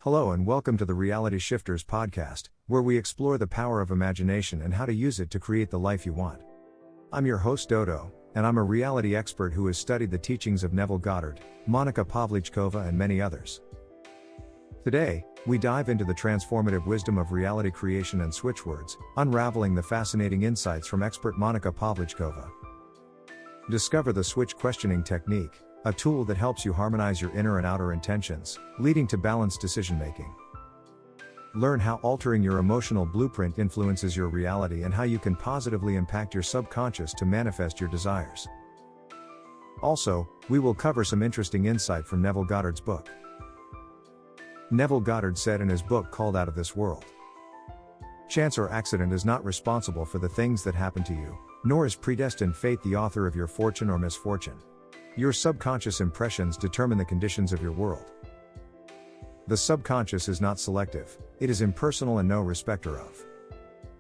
Hello and welcome to the Reality Shifters podcast, where we explore the power of imagination and how to use it to create the life you want. I'm your host Dodo, and I'm a reality expert who has studied the teachings of Neville Goddard, Monica Pavlichkova and many others. Today, we dive into the transformative wisdom of reality creation and switchwords, unraveling the fascinating insights from expert Monica Pavlichkova. Discover the switch questioning technique, a tool that helps you harmonize your inner and outer intentions, leading to balanced decision-making. Learn how altering your emotional blueprint influences your reality and how you can positively impact your subconscious to manifest your desires. Also, we will cover some interesting insight from Neville Goddard's book. Neville Goddard said in his book called Out of This World, "Chance or accident is not responsible for the things that happen to you, nor is predestined fate the author of your fortune or misfortune. Your subconscious impressions determine the conditions of your world. The subconscious is not selective, it is impersonal and no respecter of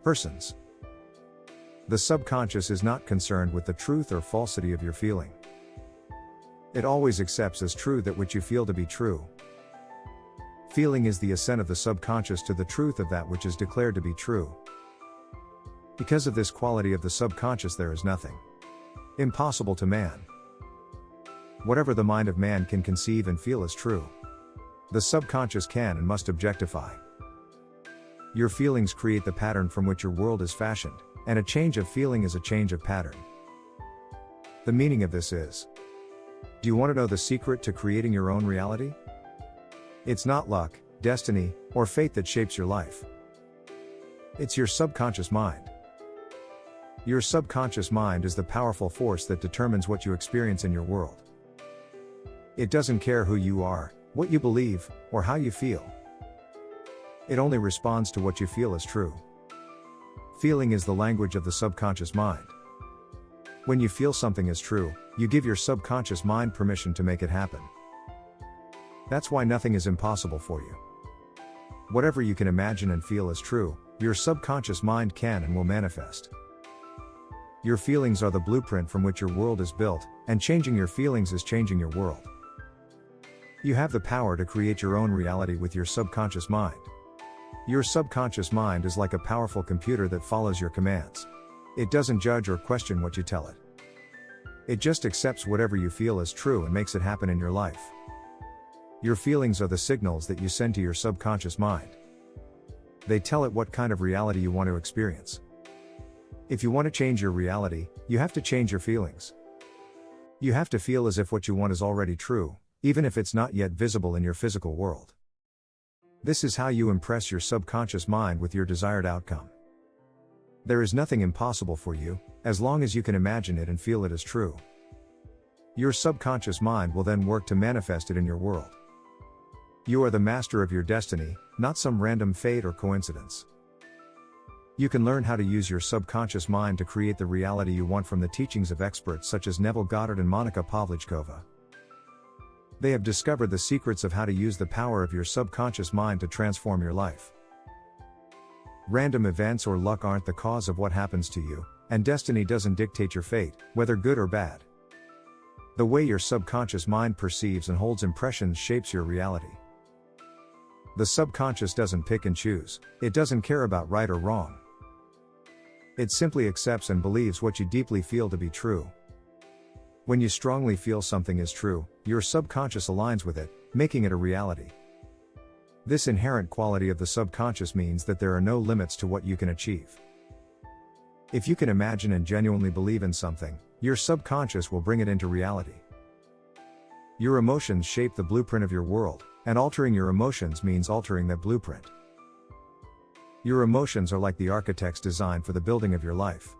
persons. The subconscious is not concerned with the truth or falsity of your feeling. It always accepts as true that which you feel to be true. Feeling is the assent of the subconscious to the truth of that which is declared to be true. Because of this quality of the subconscious, there is nothing impossible to man. Whatever the mind of man can conceive and feel is true. The subconscious can and must objectify. Your feelings create the pattern from which your world is fashioned, and a change of feeling is a change of pattern." The meaning of this is: do you want to know the secret to creating your own reality? It's not luck, destiny, or fate that shapes your life. It's your subconscious mind. Your subconscious mind is the powerful force that determines what you experience in your world. It doesn't care who you are, what you believe, or how you feel. It only responds to what you feel is true. Feeling is the language of the subconscious mind. When you feel something is true, you give your subconscious mind permission to make it happen. That's why nothing is impossible for you. Whatever you can imagine and feel is true, your subconscious mind can and will manifest. Your feelings are the blueprint from which your world is built, and changing your feelings is changing your world. You have the power to create your own reality with your subconscious mind. Your subconscious mind is like a powerful computer that follows your commands. It doesn't judge or question what you tell it. It just accepts whatever you feel is true and makes it happen in your life. Your feelings are the signals that you send to your subconscious mind. They tell it what kind of reality you want to experience. If you want to change your reality, you have to change your feelings. You have to feel as if what you want is already true, even if it's not yet visible in your physical world. This is how you impress your subconscious mind with your desired outcome. There is nothing impossible for you, as long as you can imagine it and feel it as true. Your subconscious mind will then work to manifest it in your world. You are the master of your destiny, not some random fate or coincidence. You can learn how to use your subconscious mind to create the reality you want from the teachings of experts such as Neville Goddard and Monica Pavlichkova. They have discovered the secrets of how to use the power of your subconscious mind to transform your life. Random events or luck aren't the cause of what happens to you, and destiny doesn't dictate your fate, whether good or bad. The way your subconscious mind perceives and holds impressions shapes your reality. The subconscious doesn't pick and choose, it doesn't care about right or wrong. It simply accepts and believes what you deeply feel to be true. When you strongly feel something is true, your subconscious aligns with it, making it a reality. This inherent quality of the subconscious means that there are no limits to what you can achieve. If you can imagine and genuinely believe in something, your subconscious will bring it into reality. Your emotions shape the blueprint of your world, and altering your emotions means altering that blueprint. Your emotions are like the architect's design for the building of your life.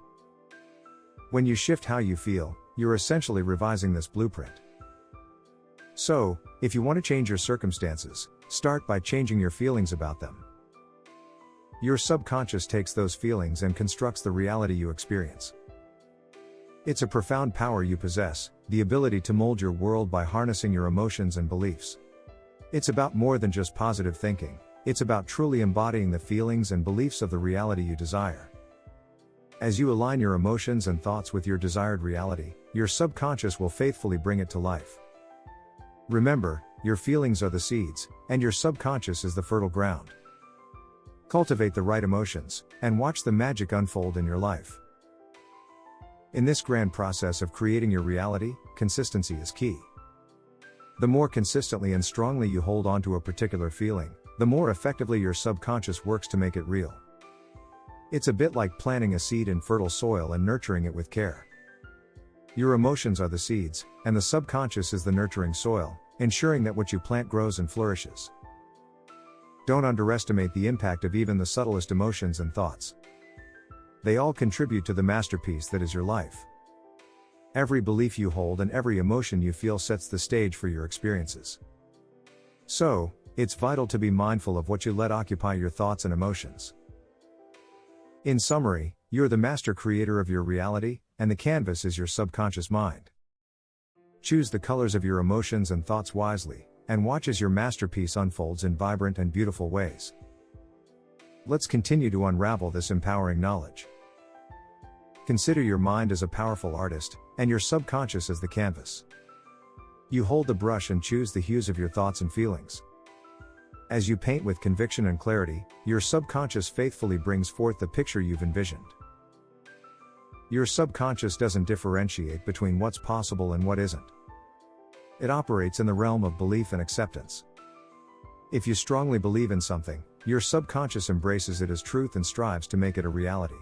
When you shift how you feel, you're essentially revising this blueprint. So, if you want to change your circumstances, start by changing your feelings about them. Your subconscious takes those feelings and constructs the reality you experience. It's a profound power you possess, the ability to mold your world by harnessing your emotions and beliefs. It's about more than just positive thinking, it's about truly embodying the feelings and beliefs of the reality you desire. As you align your emotions and thoughts with your desired reality, your subconscious will faithfully bring it to life. Remember, your feelings are the seeds, and your subconscious is the fertile ground. Cultivate the right emotions, and watch the magic unfold in your life. In this grand process of creating your reality, consistency is key. The more consistently and strongly you hold on to a particular feeling, the more effectively your subconscious works to make it real. It's a bit like planting a seed in fertile soil and nurturing it with care. Your emotions are the seeds, and the subconscious is the nurturing soil, ensuring that what you plant grows and flourishes. Don't underestimate the impact of even the subtlest emotions and thoughts. They all contribute to the masterpiece that is your life. Every belief you hold and every emotion you feel sets the stage for your experiences. So, it's vital to be mindful of what you let occupy your thoughts and emotions. In summary, you're the master creator of your reality, and the canvas is your subconscious mind. Choose the colors of your emotions and thoughts wisely, and watch as your masterpiece unfolds in vibrant and beautiful ways. Let's continue to unravel this empowering knowledge. Consider your mind as a powerful artist, and your subconscious as the canvas. You hold the brush and choose the hues of your thoughts and feelings. As you paint with conviction and clarity, your subconscious faithfully brings forth the picture you've envisioned. Your subconscious doesn't differentiate between what's possible and what isn't. It operates in the realm of belief and acceptance. If you strongly believe in something, your subconscious embraces it as truth and strives to make it a reality.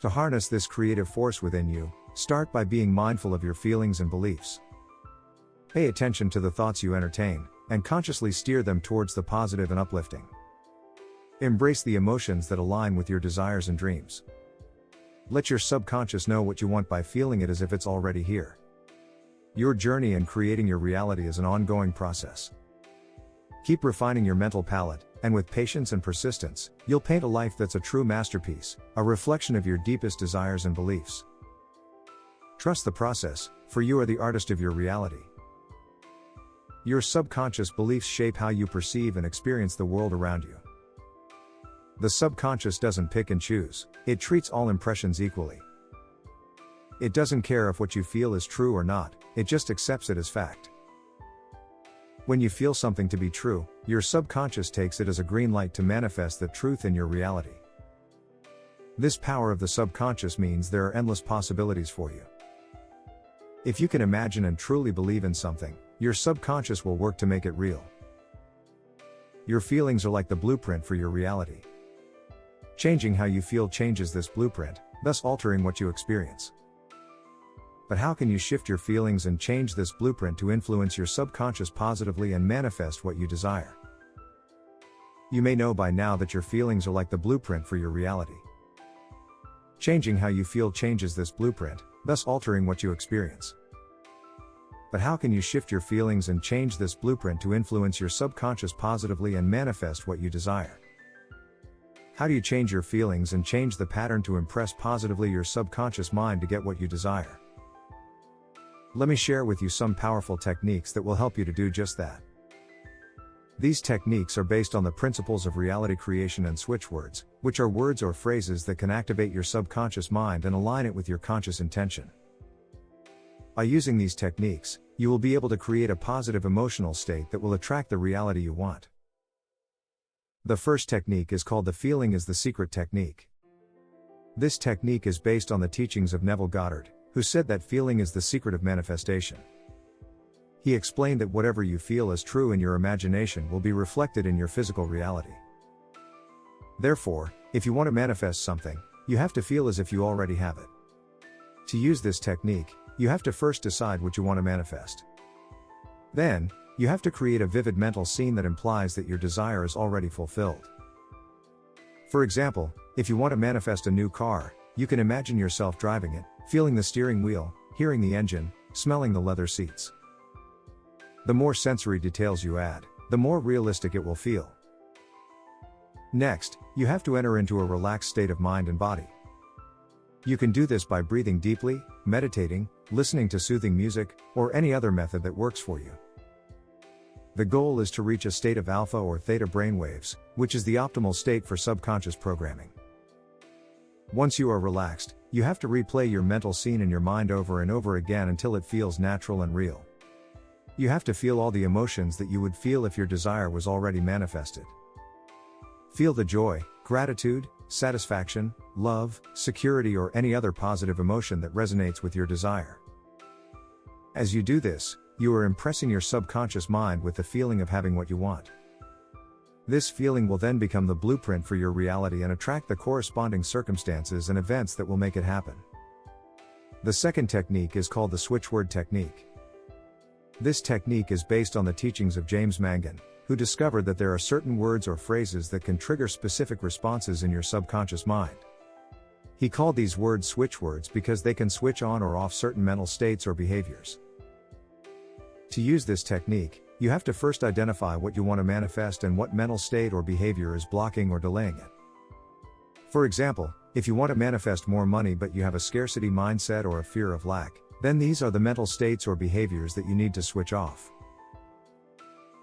To harness this creative force within you, start by being mindful of your feelings and beliefs. Pay attention to the thoughts you entertain, and consciously steer them towards the positive and uplifting. Embrace the emotions that align with your desires and dreams. Let your subconscious know what you want by feeling it as if it's already here. Your journey in creating your reality is an ongoing process. Keep refining your mental palette, and with patience and persistence, you'll paint a life that's a true masterpiece, a reflection of your deepest desires and beliefs. Trust the process, for you are the artist of your reality. Your subconscious beliefs shape how you perceive and experience the world around you. The subconscious doesn't pick and choose, it treats all impressions equally. It doesn't care if what you feel is true or not, it just accepts it as fact. When you feel something to be true, your subconscious takes it as a green light to manifest that truth in your reality. This power of the subconscious means there are endless possibilities for you. If you can imagine and truly believe in something, your subconscious will work to make it real. Your feelings are like the blueprint for your reality. Changing how you feel changes this blueprint, thus altering what you experience. But how can you shift your feelings and change this blueprint to influence your subconscious positively and manifest what you desire? You may know by now that your feelings are like the blueprint for your reality. Changing how you feel changes this blueprint, thus altering what you experience. But how can you shift your feelings and change this blueprint to influence your subconscious positively and manifest what you desire? How do you change your feelings and change the pattern to impress positively your subconscious mind to get what you desire? Let me share with you some powerful techniques that will help you to do just that. These techniques are based on the principles of reality creation and switch words, which are words or phrases that can activate your subconscious mind and align it with your conscious intention. By using these techniques, you will be able to create a positive emotional state that will attract the reality you want. The first technique is called the feeling is the secret technique. This technique is based on the teachings of Neville Goddard, who said that feeling is the secret of manifestation. He explained that whatever you feel as true in your imagination will be reflected in your physical reality. Therefore, if you want to manifest something, you have to feel as if you already have it. To use this technique, you have to first decide what you want to manifest. Then, you have to create a vivid mental scene that implies that your desire is already fulfilled. For example, if you want to manifest a new car, you can imagine yourself driving it, feeling the steering wheel, hearing the engine, smelling the leather seats. The more sensory details you add, the more realistic it will feel. Next, you have to enter into a relaxed state of mind and body. You can do this by breathing deeply, meditating, listening to soothing music, or any other method that works for you. The goal is to reach a state of alpha or theta brainwaves, which is the optimal state for subconscious programming. Once you are relaxed, you have to replay your mental scene in your mind over and over again until it feels natural and real. You have to feel all the emotions that you would feel if your desire was already manifested. Feel the joy, gratitude, satisfaction, love, security, or any other positive emotion that resonates with your desire. As you do this, you are impressing your subconscious mind with the feeling of having what you want. This feeling will then become the blueprint for your reality and attract the corresponding circumstances and events that will make it happen. The second technique is called the switchword technique. This technique is based on the teachings of James Mangan, who discovered that there are certain words or phrases that can trigger specific responses in your subconscious mind. He called these words switchwords because they can switch on or off certain mental states or behaviors. To use this technique, you have to first identify what you want to manifest and what mental state or behavior is blocking or delaying it. For example, if you want to manifest more money but you have a scarcity mindset or a fear of lack, then these are the mental states or behaviors that you need to switch off.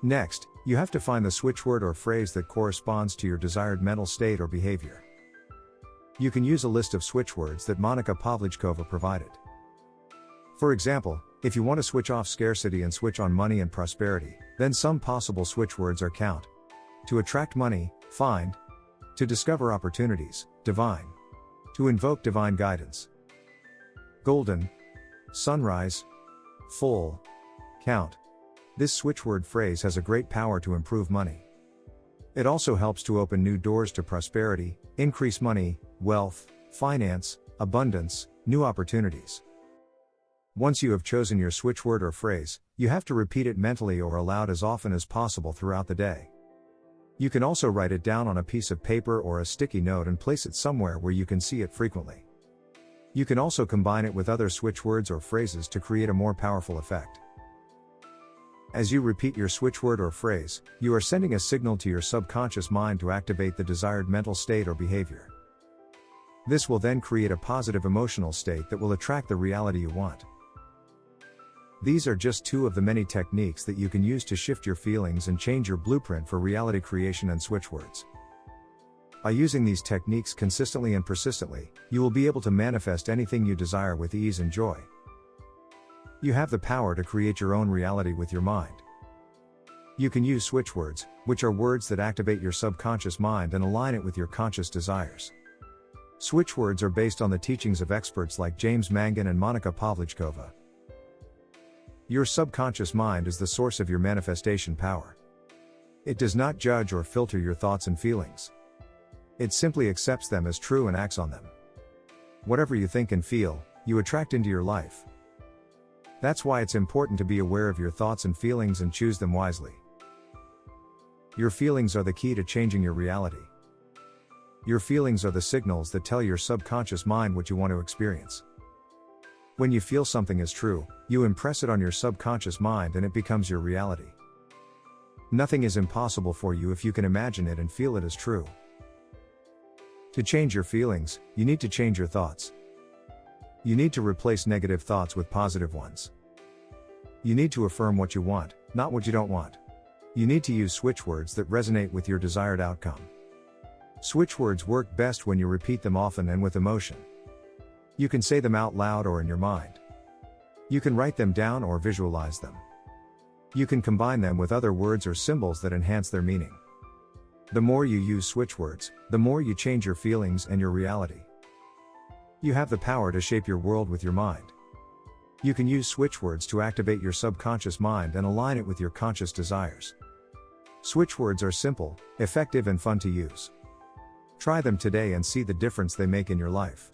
Next, you have to find the switchword or phrase that corresponds to your desired mental state or behavior. You can use a list of switchwords that Monica Pavlichkova provided. For example, if you want to switch off scarcity and switch on money and prosperity, then some possible switchwords are count, to attract money, find, to discover opportunities, divine, to invoke divine guidance, golden, sunrise, full, count. This switchword phrase has a great power to improve money. It also helps to open new doors to prosperity, increase money, wealth, finance, abundance, new opportunities. Once you have chosen your switchword or phrase, you have to repeat it mentally or aloud as often as possible throughout the day. You can also write it down on a piece of paper or a sticky note and place it somewhere where you can see it frequently. You can also combine it with other switchwords or phrases to create a more powerful effect. As you repeat your switchword or phrase, you are sending a signal to your subconscious mind to activate the desired mental state or behavior. This will then create a positive emotional state that will attract the reality you want. These are just two of the many techniques that you can use to shift your feelings and change your blueprint for reality creation and switchwords. By using these techniques consistently and persistently, you will be able to manifest anything you desire with ease and joy. You have the power to create your own reality with your mind. You can use switchwords, which are words that activate your subconscious mind and align it with your conscious desires. Switchwords are based on the teachings of experts like James Mangan and Monica Pavlichkova. Your subconscious mind is the source of your manifestation power. It does not judge or filter your thoughts and feelings. It simply accepts them as true and acts on them. Whatever you think and feel, you attract into your life. That's why it's important to be aware of your thoughts and feelings and choose them wisely. Your feelings are the key to changing your reality. Your feelings are the signals that tell your subconscious mind what you want to experience. When you feel something is true, you impress it on your subconscious mind and it becomes your reality. Nothing is impossible for you if you can imagine it and feel it as true. To change your feelings, you need to change your thoughts. You need to replace negative thoughts with positive ones. You need to affirm what you want, not what you don't want. You need to use switchwords that resonate with your desired outcome. Switchwords work best when you repeat them often and with emotion. You can say them out loud or in your mind. You can write them down or visualize them. You can combine them with other words or symbols that enhance their meaning. The more you use switchwords, the more you change your feelings and your reality. You have the power to shape your world with your mind. You can use switchwords to activate your subconscious mind and align it with your conscious desires. Switchwords are simple, effective, and fun to use. Try them today and see the difference they make in your life.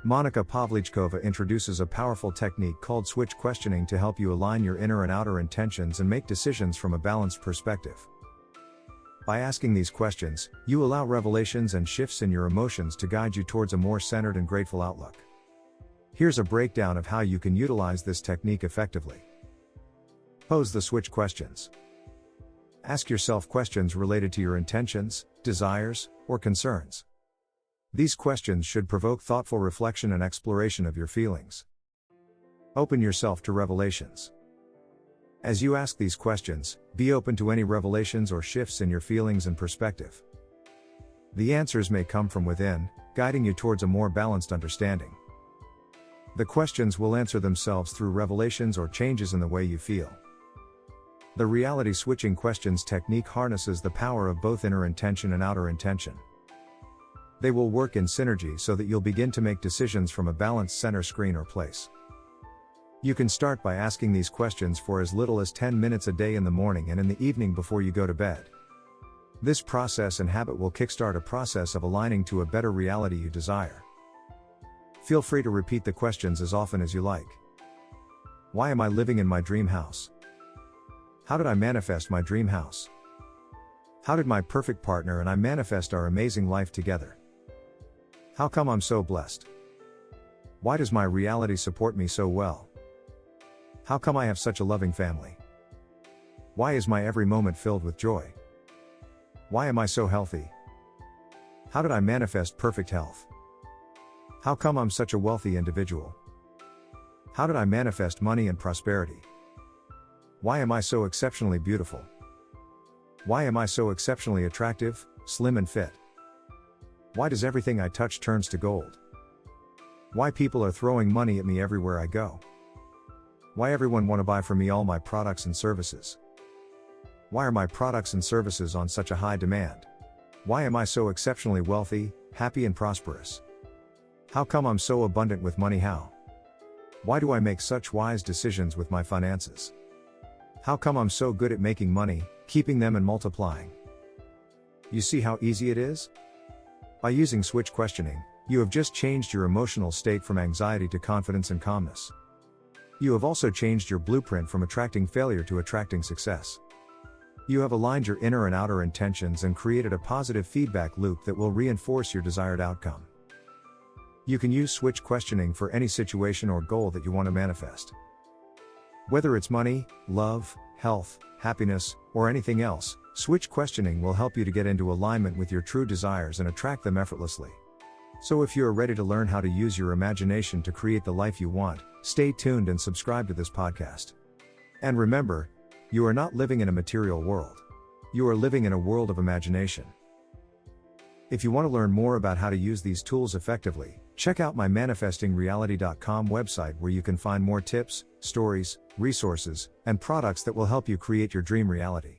Monica Pavlichkova introduces a powerful technique called switch questioning to help you align your inner and outer intentions and make decisions from a balanced perspective. By asking these questions, you allow revelations and shifts in your emotions to guide you towards a more centered and grateful outlook. Here's a breakdown of how you can utilize this technique effectively. Pose the switch questions. Ask yourself questions related to your intentions, desires, or concerns. These questions should provoke thoughtful reflection and exploration of your feelings. Open yourself to revelations. As you ask these questions, be open to any revelations or shifts in your feelings and perspective. The answers may come from within, guiding you towards a more balanced understanding. The questions will answer themselves through revelations or changes in the way you feel. The reality switching questions technique harnesses the power of both inner intention and outer intention. They will work in synergy so that you'll begin to make decisions from a balanced center screen or place. You can start by asking these questions for as little as 10 minutes a day in the morning and in the evening before you go to bed. This process and habit will kickstart a process of aligning to a better reality you desire. Feel free to repeat the questions as often as you like. Why am I living in my dream house? How did I manifest my dream house? How did my perfect partner and I manifest our amazing life together? How come I'm so blessed? Why does my reality support me so well? How come I have such a loving family? Why is my every moment filled with joy? Why am I so healthy? How did I manifest perfect health? How come I'm such a wealthy individual? How did I manifest money and prosperity? Why am I so exceptionally beautiful? Why am I so exceptionally attractive, slim and fit? Why does everything I touch turns to gold? Why people are throwing money at me everywhere I go? Why everyone want to buy from me all my products and services? Why are my products and services on such a high demand? Why am I so exceptionally wealthy, happy and prosperous? How come I'm so abundant with money? How? Why do I make such wise decisions with my finances? How come I'm so good at making money, keeping them and multiplying? You see how easy it is? By using switch questioning, you have just changed your emotional state from anxiety to confidence and calmness. You have also changed your blueprint from attracting failure to attracting success. You have aligned your inner and outer intentions and created a positive feedback loop that will reinforce your desired outcome. You can use switch questioning for any situation or goal that you want to manifest. Whether it's money, love, health, happiness, or anything else, switch questioning will help you to get into alignment with your true desires and attract them effortlessly. So if you are ready to learn how to use your imagination to create the life you want, stay tuned and subscribe to this podcast. And remember, you are not living in a material world. You are living in a world of imagination. If you want to learn more about how to use these tools effectively, check out my manifestingreality.com website where you can find more tips, stories, resources, and products that will help you create your dream reality.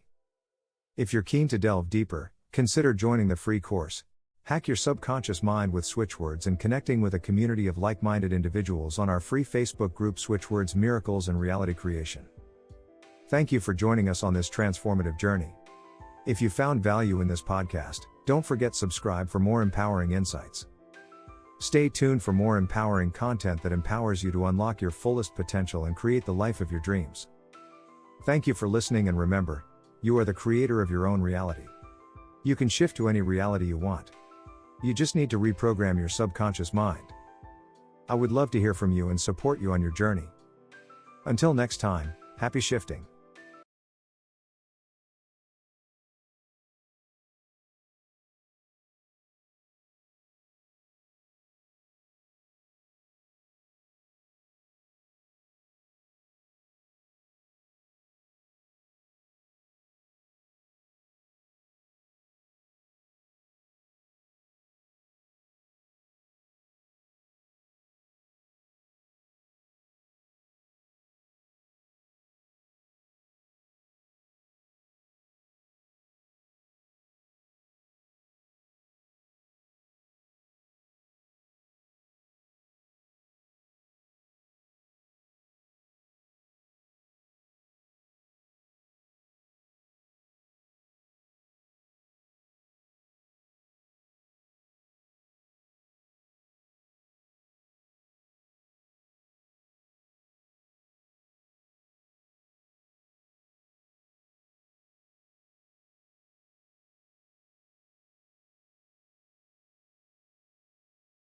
If you're keen to delve deeper, consider joining the free course, Hack Your Subconscious Mind with Switchwords, and connecting with a community of like-minded individuals on our free Facebook group Switchwords Miracles and Reality Creation. Thank you for joining us on this transformative journey. If you found value in this podcast, don't forget to subscribe for more empowering insights. Stay tuned for more empowering content that empowers you to unlock your fullest potential and create the life of your dreams. Thank you for listening, and remember, you are the creator of your own reality. You can shift to any reality you want. You just need to reprogram your subconscious mind. I would love to hear from you and support you on your journey. Until next time, happy shifting.